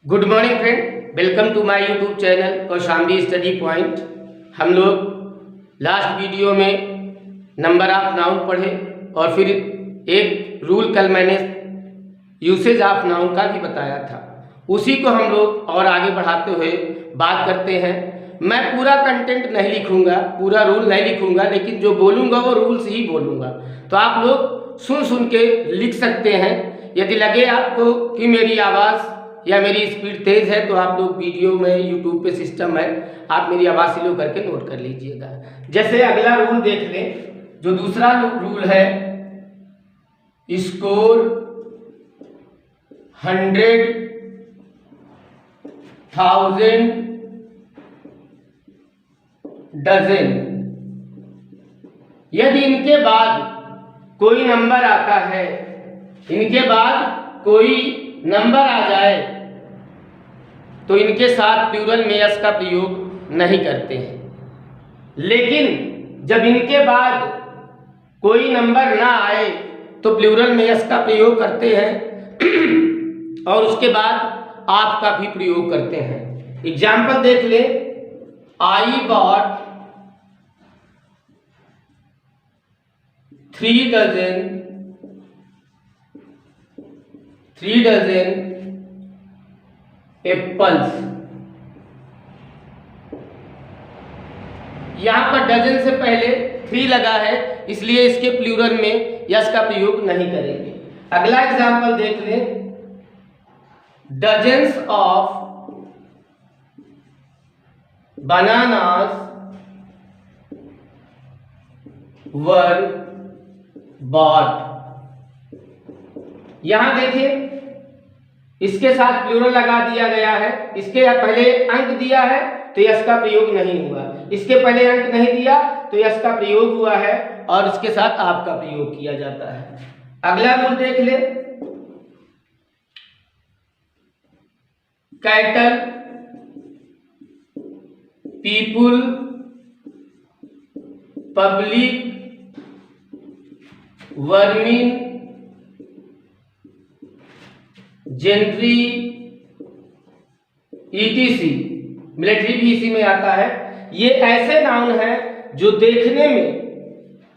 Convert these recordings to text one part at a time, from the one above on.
Good morning friend, welcome to my YouTube channel Kaushambi study point. हम लोग last video में number of noun पढ़े और फिर एक रूल कल मैंने यूसेज ऑफ नाउन का भी बताया था। उसी को हम लोग और आगे बढ़ाते हुए बात करते हैं। मैं पूरा कंटेंट नहीं लिखूंगा, पूरा रूल नहीं लिखूंगा, लेकिन जो बोलूंगा वो रूल्स ही बोलूंगा। तो आप लोग सुन सुन के लिख सकते हैं। यदि लगे आपको कि मेरी आवाज़ या मेरी स्पीड तेज है तो आप लोग वीडियो में यूट्यूब पे सिस्टम है, आप मेरी आवाज़ स्लो करके नोट कर लीजिएगा। जैसे अगला रूल देख लें, जो दूसरा रूल है, स्कोर 100,000 डजन। यदि इनके बाद कोई नंबर आता है, इनके बाद कोई नंबर आ जाए तो इनके साथ प्लूरल में यस का प्रयोग नहीं करते हैं। लेकिन जब इनके बाद कोई नंबर ना आए तो प्लूरल में यस का प्रयोग करते हैं और उसके बाद आप का भी प्रयोग करते हैं। एग्जाम्पल देख ले, आई बॉट 3 डजन एप्पल्स। यहां पर डजन से पहले 3 लगा है, इसलिए इसके प्लूरल में यस का प्रयोग नहीं करेंगे। अगला एग्जाम्पल देख लें, dozens of bananas were bought. यहां देखिए, इसके साथ प्लूरल लगा दिया गया है। इसके पहले अंक दिया है तो यस का प्रयोग नहीं हुआ, इसके पहले अंक नहीं दिया तो यस का प्रयोग हुआ है और इसके साथ आप का प्रयोग किया जाता है। अगला रूल देख ले, cattle, people, public, vermin, gentry, etc. Military भी इसी में आता है। ये ऐसे नाउन हैं जो देखने में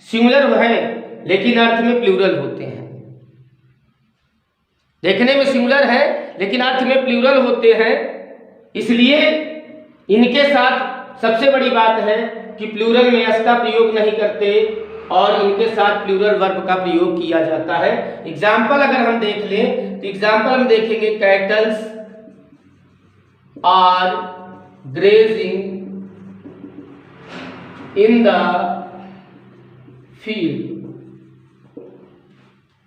सिंगुलर हैं लेकिन अर्थ में प्लूरल होते हैं। देखने में सिंगुलर है लेकिन अर्थ में प्लूरल होते हैं, इसलिए इनके साथ सबसे बड़ी बात है कि प्लूरल में यस का प्रयोग नहीं करते और इनके साथ प्लूरल वर्ब का प्रयोग किया जाता है। एग्जाम्पल अगर हम देख लें तो एग्जाम्पल हम देखेंगे, cattles are grazing in the field.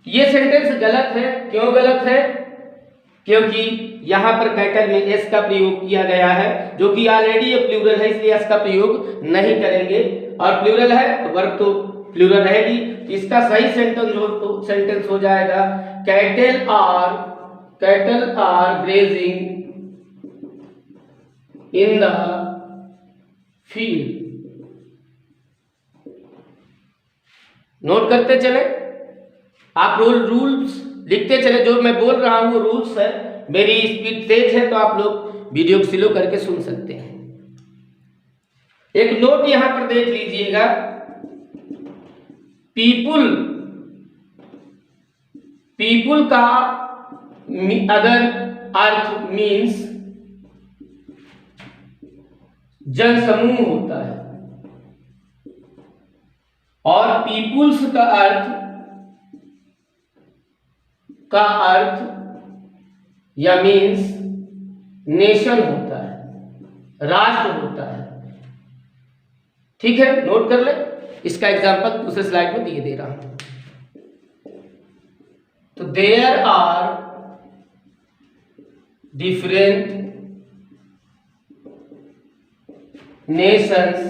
ये सेंटेंस गलत है। क्यों गलत है? क्योंकि यहां पर कैटल में एस का प्रयोग किया गया है, जो कि ऑलरेडी ये प्लूरल है, इसलिए एस का प्रयोग नहीं करेंगे। और प्लूरल है तो वर्ब तो प्लूरल रहेगी। इसका सही सेंटेंस हो जाएगा, cattle are grazing in the field. Note करते चले, आप रूल्स लिखते चले। जो मैं बोल रहा हूं वो रूल्स है। मेरी स्पीड तेज है तो आप लोग वीडियो को स्लो करके सुन सकते हैं। एक नोट यहां पर देख लीजिएगा, पीपुल का अगर अर्थ मीन्स जनसमूह होता है और पीपुल्स का अर्थ या मीन्स नेशन होता है, राष्ट्र होता है। ठीक है, नोट कर ले। इसका एग्जांपल दूसरे स्लाइड में दिए दे रहा हूं। तो there are different nations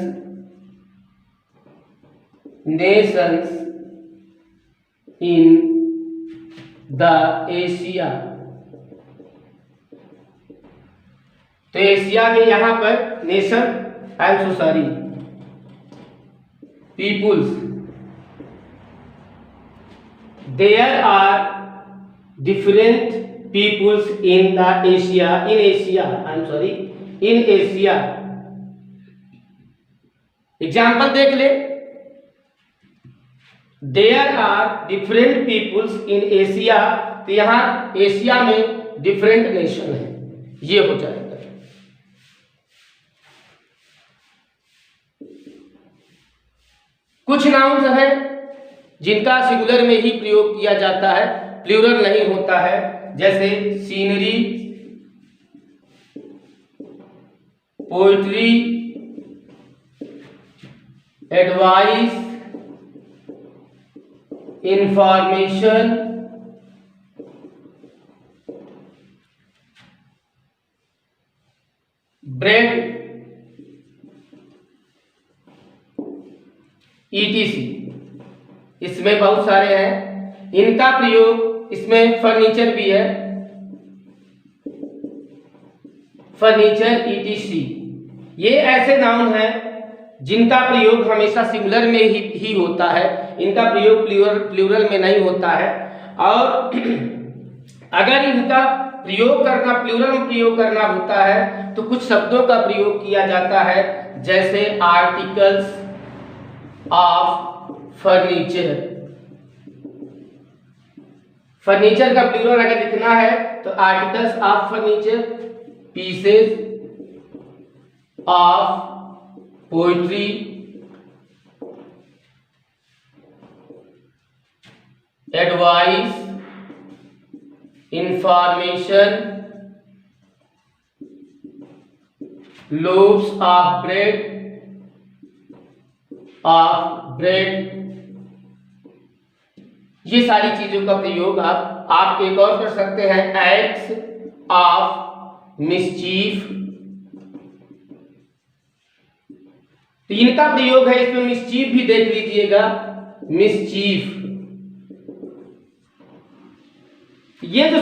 in the Asia. तो एशिया में यहां पर nation, I am so sorry, peoples. There are different peoples in the Asia, in Asia, I'm sorry, in Asia. Example देख ले, there are different peoples in Asia, तो यहां Asia में different nation है, ये हो जाएगा। कुछ नाउन्स हैं जिनका सिंगुलर में ही प्रयोग किया जाता है, प्लूरल नहीं होता है, जैसे scenery, poetry, advice, information, bread, ETC। इसमें बहुत सारे हैं, इनका प्रयोग, इसमें फर्नीचर भी है, फर्नीचर, ETC। ये ऐसे नाउन हैं जिनका प्रयोग हमेशा सिंगुलर में ही होता है, इनका प्रयोग प्लूरल में नहीं होता है। और अगर इनका प्रयोग करना प्लूरल में प्रयोग करना होता है तो कुछ शब्दों का प्रयोग किया जाता है, जैसे आर्टिकल्स ऑफ फर्नीचर। फर्नीचर का प्लूरल अगर लिखना है तो articles of furniture, pieces of poetry, advice, information, loaves of bread, ये सारी चीजों का प्रयोग आप एक और कर सकते हैं, एक्ट्स ऑफ मिसचीफ। तो इनका प्रयोग है, इसमें मिसचीफ भी देख लीजिएगा, मिसचीफ। ये जो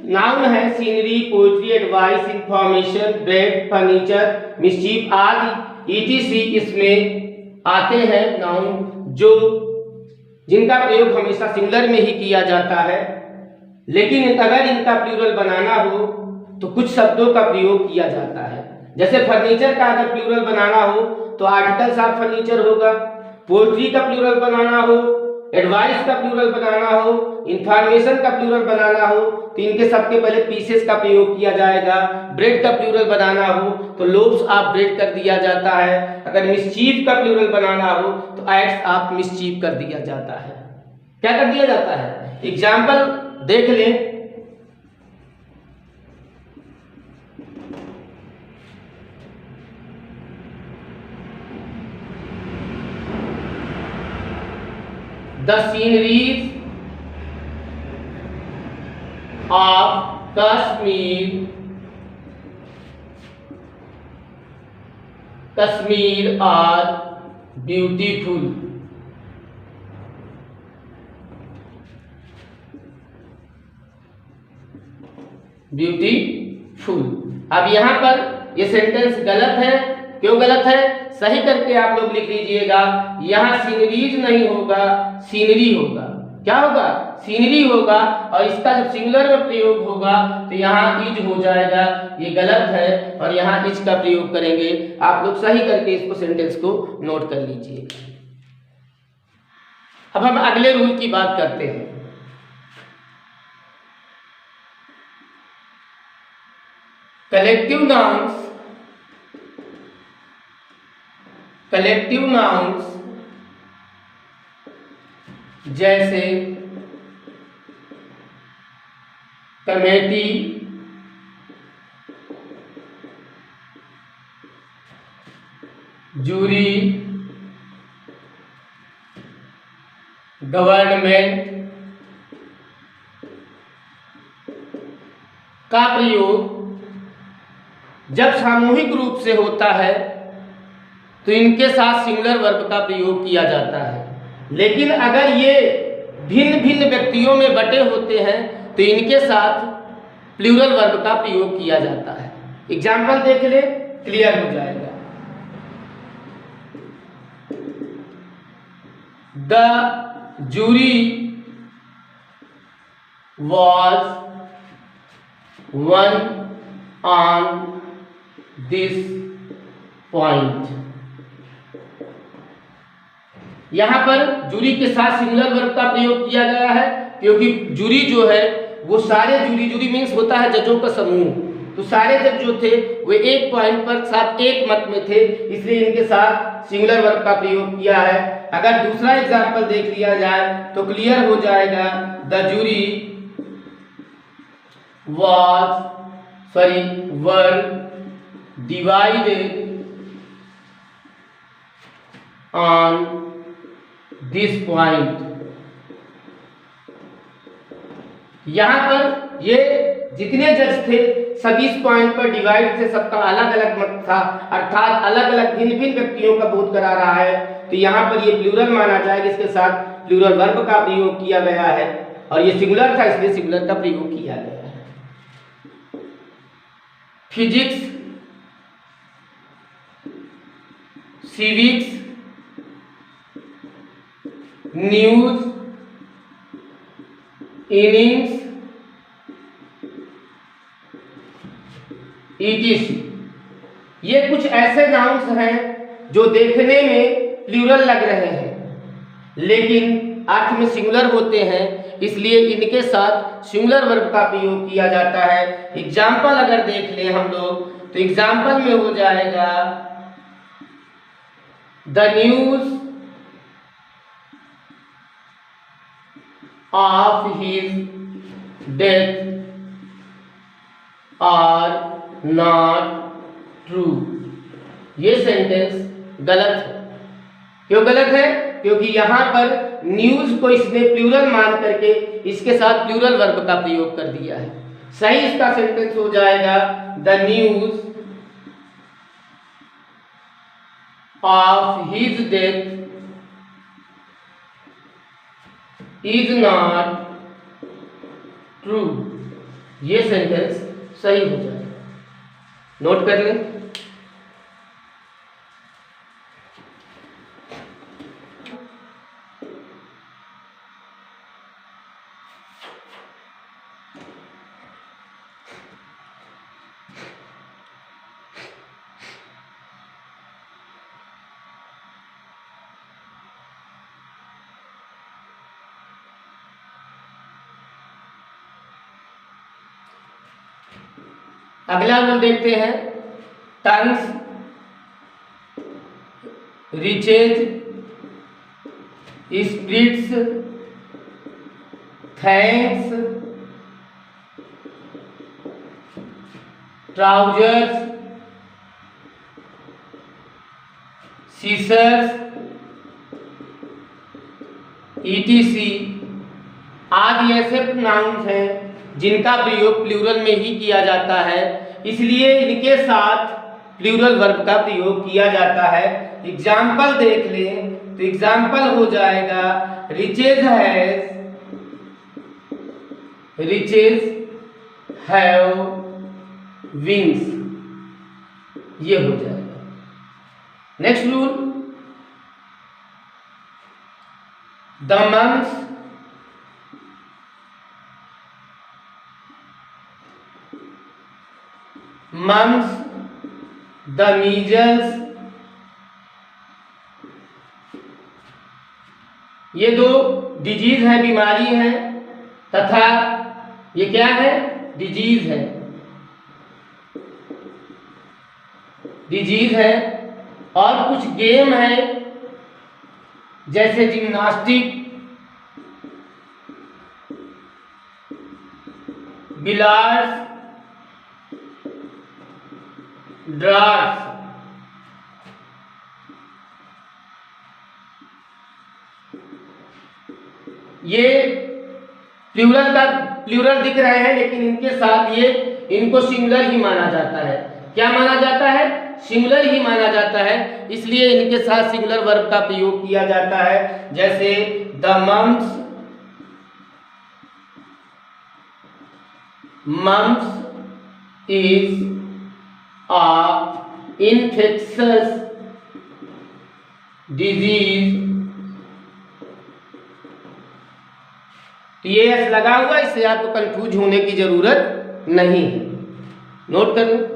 नाउन है, scenery, poetry, advice, information, bread, furniture, mischief आदि ETC, इसमें आते हैं नाउन जिनका प्रयोग हमेशा सिंगुलर में ही किया जाता है, लेकिन अगर इनका प्लूरल बनाना हो तो कुछ शब्दों का प्रयोग किया जाता है। जैसे फर्नीचर का अगर प्लूरल बनाना हो तो आर्टिकल्स ऑफ फर्नीचर होगा, पोएट्री का प्लूरल बनाना हो, एडवाइस का प्लूरल बनाना हो, इंफॉर्मेशन का प्लूरल बनाना हो तो इनके सबके पहले पीसेस का प्रयोग किया जाएगा। ब्रेड का प्लूरल बनाना हो तो लोव्स ऑफ ब्रेड कर दिया जाता है। अगर मिसचीफ का प्लूरल बनाना हो तो एक्ट्स ऑफ मिसचीफ कर दिया जाता है। क्या कर दिया जाता है? एग्जाम्पल देख लें। The sceneries of Kashmir are beautiful. Beautiful. अब यहाँ पर ये सेंटेंस गलत है। क्यों गलत है? सही करके आप लोग लिख लीजिएगा। यहाँ सीनरीज नहीं होगा, सीनरी होगा। क्या होगा? सीनरी होगा। और इसका जब सिंगुलर में प्रयोग होगा तो यहाँ इज हो जाएगा। ये गलत है और यहाँ इज का प्रयोग करेंगे। आप लोग सही करके इसको सेंटेंस को नोट कर लीजिए। अब हम अगले रूल की बात करते हैं। कलेक्टिव नाउन्स जैसे कमेटी, जूरी, गवर्नमेंट का प्रयोग जब सामूहिक रूप से होता है तो इनके साथ सिंगुलर वर्ब का प्रयोग किया जाता है। लेकिन अगर ये भिन्न भिन्न व्यक्तियों में बटे होते हैं तो इनके साथ प्लूरल वर्ब का प्रयोग किया जाता है। एग्जाम्पल देख ले, क्लियर हो जाएगा। The jury was one on this point. यहां पर जूरी के साथ सिंगुलर वर्ब का प्रयोग किया गया है, क्योंकि जूरी जो है वो सारे जूरी मीन्स होता है जजों का समूह, तो सारे जज जो थे वो एक पॉइंट पर साथ एक मत में थे, इसलिए इनके साथ सिंगुलर वर्ब का प्रयोग किया है। अगर दूसरा एग्जाम्पल देख लिया जाए तो क्लियर हो जाएगा, the jury were divided on this point. यहां पर ये जितने जज थे सभी इस पॉइंट पर डिवाइड थे, सबका अलग अलग मत था, अर्थात अलग अलग भिन्न भिन्न व्यक्तियों का बोध करा रहा है, तो यहाँ पर ये प्लूरल माना जाएगा, इसके साथ प्लूरल वर्ब का प्रयोग किया गया है, और ये सिंगुलर था इसलिए सिंगुलर का प्रयोग किया गया है। Physics, civics, news, innings, etc, ये कुछ ऐसे नाउन्स हैं जो देखने में प्लूरल लग रहे हैं लेकिन अर्थ में सिंगुलर होते हैं, इसलिए इनके साथ सिंगुलर वर्ब का प्रयोग किया जाता है। एग्जाम्पल अगर देख लें हम लोग तो एग्जाम्पल में हो जाएगा, the news of his death are not true. ये सेंटेंस गलत है। क्यों गलत है? क्योंकि यहां पर न्यूज को इसने प्लूरल मान करके इसके साथ प्लूरल वर्ब का प्रयोग कर दिया है। सही इसका सेंटेंस हो जाएगा, the news of his death is not true. ये सेंटेंस सही हो जाएगा। नोट कर लें। अगला हम देखते हैं, tongues, riches, spirits, thanks, trousers, scissors, ETC आदि ऐसे नाउन्स हैं जिनका प्रयोग प्लूरल में ही किया जाता है, इसलिए इनके साथ प्लूरल वर्ब का प्रयोग किया जाता है। एग्जाम्पल देख लें तो एग्जाम्पल हो जाएगा, रिचेज हैव विंग्स। ये हो जाएगा। Next rule, the months the measles, ये दो डिजीज है, बीमारी है, तथा ये क्या है? डिजीज है, डिजीज है। और कुछ गेम है जैसे जिम्नास्टिक, बिलार्ड्स, ड्राफ्ट्स। ये प्लूरल दिख रहे हैं लेकिन इनके साथ ये इनको सिंगुलर ही माना जाता है। क्या माना जाता है? सिंगुलर ही माना जाता है, इसलिए इनके साथ सिंगुलर वर्ब का प्रयोग किया जाता है। जैसे the mumps is a infectious disease। तो ये एस लगा हुआ, इससे आपको कंफ्यूज होने की जरूरत नहीं है। नोट कर लें।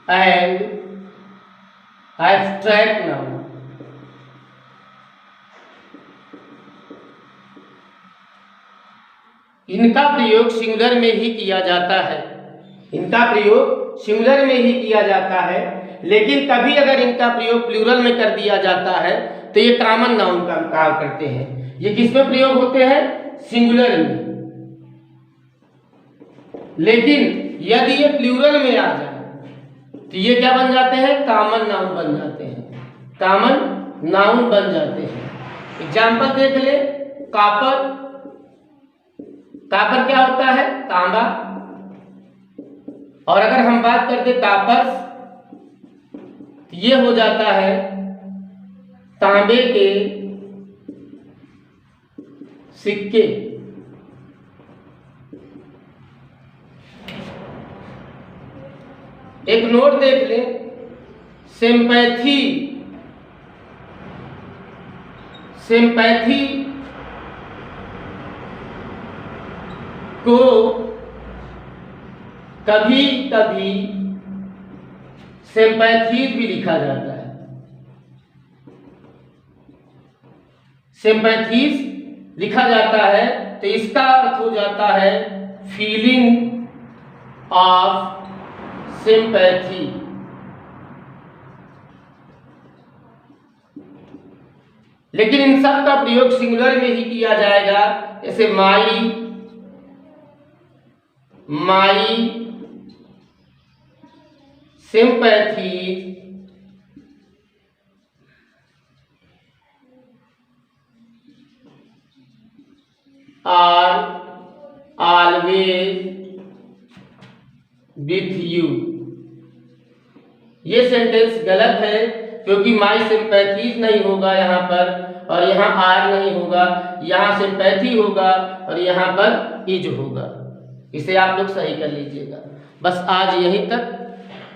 एंड एब्स्ट्रैक्ट नाउन, इनका प्रयोग सिंगुलर में ही किया जाता है। इनका प्रयोग सिंगुलर में ही किया जाता है, लेकिन कभी अगर इनका प्रयोग प्लूरल में कर दिया जाता है तो ये कॉमन नाउन का काम करते हैं। ये किस में प्रयोग होते हैं? सिंगुलर में। लेकिन यदि ये प्लूरल में आ जाए तो ये क्या बन जाते हैं? कॉमन नाउन बन जाते हैं। कॉमन नाउन बन जाते हैं। एग्जाम्पल देख ले। कॉपर, कॉपर क्या होता है? तांबा। और अगर हम बात करते कॉपर्स, तो ये हो जाता है तांबे के सिक्के। एक नोट देख लें। सिंपैथी, सिंपैथी को कभी कभी सिंपैथीज भी लिखा जाता है। सिंपैथीज लिखा जाता है तो इसका अर्थ हो जाता है फीलिंग ऑफ सिंपैथी। लेकिन इन सब का प्रयोग सिंगुलर में ही किया जाएगा। जैसे my sympathy are always with you. ये सेंटेंस गलत है, क्योंकि माई सिंपैथीज नहीं होगा यहाँ पर, और यहाँ आर नहीं होगा। यहाँ सिंपैथी होगा और यहाँ पर इज होगा। इसे आप लोग सही कर लीजिएगा। बस आज यहीं तक,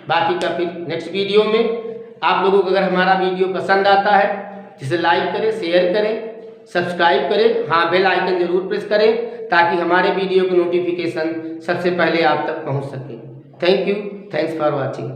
बाकी का फिर नेक्स्ट वीडियो में। आप लोगों को अगर हमारा वीडियो पसंद आता है जिसे लाइक करें, शेयर करें, सब्सक्राइब करें, हाँ बेल आइकन जरूर प्रेस करें, ताकि हमारे वीडियो की नोटिफिकेशन सबसे पहले आप तक पहुंच सके। Thank you, thanks for watching.